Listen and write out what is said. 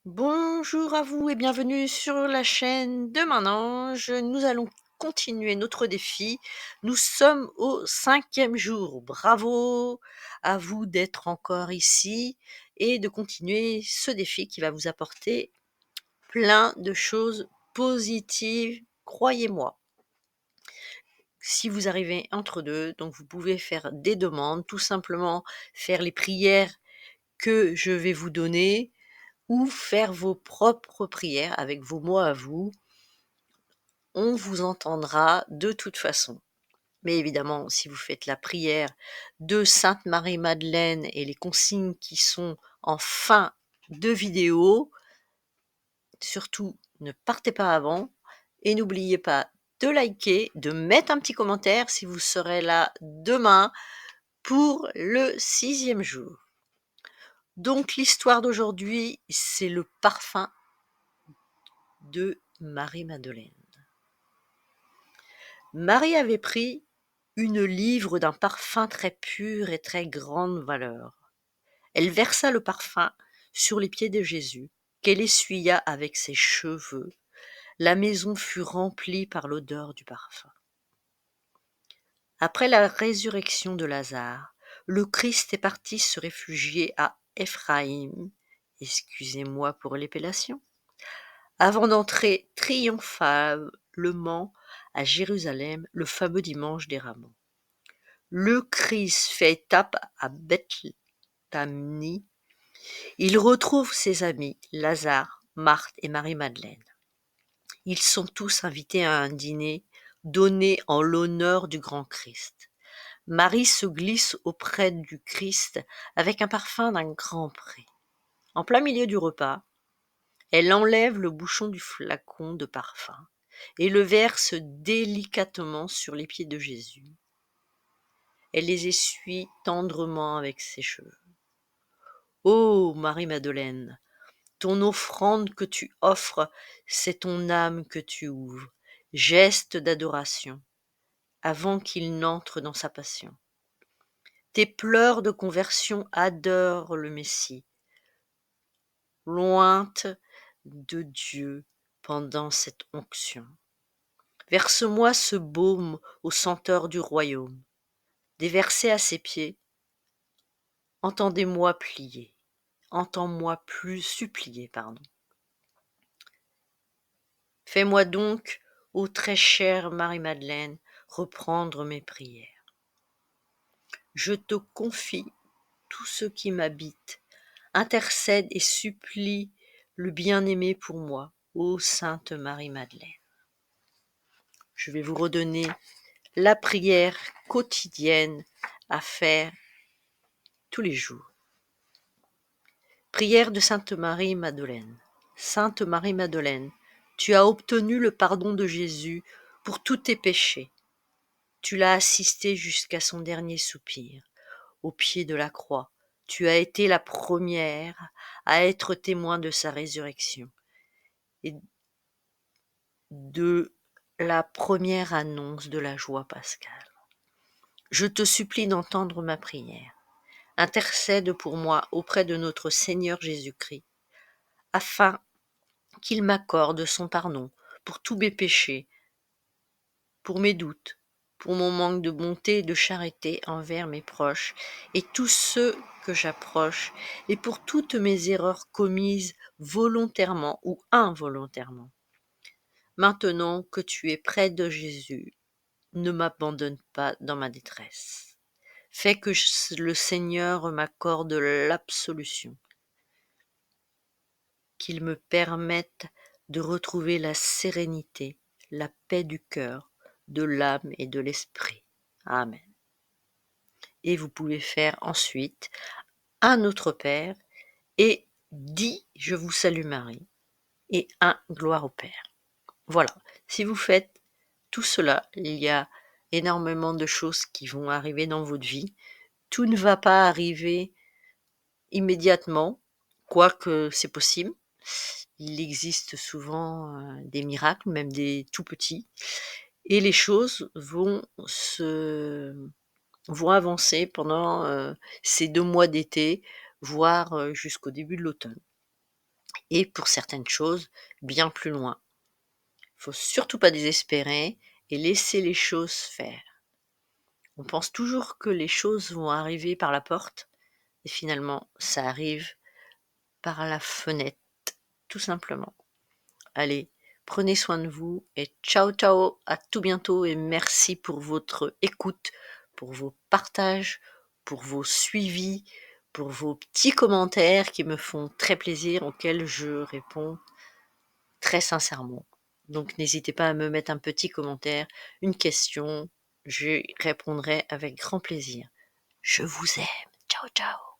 Bonjour à vous et bienvenue sur la chaîne de Main d'Ange. Nous allons continuer notre défi. Nous sommes au 5e jour. Bravo à vous d'être encore ici et de continuer ce défi qui va vous apporter plein de choses positives, croyez-moi. Si vous arrivez entre deux, donc vous pouvez faire des demandes, tout simplement faire les prières que je vais vous donner ou faire vos propres prières avec vos mots à vous. On vous entendra de toute façon. Mais évidemment, si vous faites la prière de Sainte Marie-Madeleine et les consignes qui sont en fin de vidéo, surtout ne partez pas avant et n'oubliez pas de liker, de mettre un petit commentaire si vous serez là demain pour le 6e jour. Donc l'histoire d'aujourd'hui, c'est le parfum de Marie-Madeleine. Marie avait pris une livre d'un parfum très pur et très grande valeur. Elle versa le parfum sur les pieds de Jésus, qu'elle essuya avec ses cheveux. La maison fut remplie par l'odeur du parfum. Après la résurrection de Lazare, le Christ est parti se réfugier à Éphraïm, excusez-moi pour l'épellation, avant d'entrer triomphalement à Jérusalem le fameux dimanche des Rameaux. Le Christ fait étape à Bethanie. Il retrouve ses amis Lazare, Marthe et Marie-Madeleine. Ils sont tous invités à un dîner donné en l'honneur du grand Christ. Marie se glisse auprès du Christ avec un parfum d'un grand prix. En plein milieu du repas, elle enlève le bouchon du flacon de parfum et le verse délicatement sur les pieds de Jésus. Elle les essuie tendrement avec ses cheveux. Ô Marie-Madeleine, ton offrande que tu offres, c'est ton âme que tu ouvres, geste d'adoration, avant qu'il n'entre dans sa passion. Tes pleurs de conversion adorent le Messie, lointe de Dieu pendant cette onction. Verse-moi ce baume aux senteurs du royaume. Déversé à ses pieds, entendez-moi plier. Entends-moi plus supplier, pardon. Fais-moi donc, ô très chère Marie-Madeleine, reprendre mes prières. Je te confie tout ce qui m'habite, intercède et supplie le bien-aimé pour moi, ô Sainte Marie-Madeleine. Je vais vous redonner la prière quotidienne à faire tous les jours. Prière de Sainte Marie-Madeleine. Sainte Marie-Madeleine, tu as obtenu le pardon de Jésus pour tous tes péchés. Tu l'as assisté jusqu'à son dernier soupir, au pied de la croix. Tu as été la première à être témoin de sa résurrection et de la première annonce de la joie pascale. Je te supplie d'entendre ma prière. Intercède pour moi auprès de notre Seigneur Jésus-Christ, afin qu'il m'accorde son pardon pour tous mes péchés, pour mes doutes, pour mon manque de bonté et de charité envers mes proches et tous ceux que j'approche, et pour toutes mes erreurs commises volontairement ou involontairement. Maintenant que tu es près de Jésus, ne m'abandonne pas dans ma détresse. Fais que le Seigneur m'accorde l'absolution, qu'il me permette de retrouver la sérénité, la paix du cœur, de l'âme et de l'esprit. Amen. Et vous pouvez faire ensuite un Notre Père et 10 Je vous salue Marie et un Gloire au Père. Voilà, si vous faites tout cela, il y a énormément de choses qui vont arriver dans votre vie. Tout ne va pas arriver immédiatement, quoique c'est possible. Il existe souvent des miracles, même des tout petits, et les choses vont avancer pendant ces 2 mois d'été, voire jusqu'au début de l'automne. et pour certaines choses, bien plus loin. Faut surtout pas désespérer et laisser les choses faire. On pense toujours que les choses vont arriver par la porte et finalement, ça arrive par la fenêtre, tout simplement. Allez, prenez soin de vous et ciao ciao, à tout bientôt et merci pour votre écoute, pour vos partages, pour vos suivis, pour vos petits commentaires qui me font très plaisir, auxquels je réponds très sincèrement. Donc n'hésitez pas à me mettre un petit commentaire, une question, j'y répondrai avec grand plaisir. Je vous aime. Ciao ciao.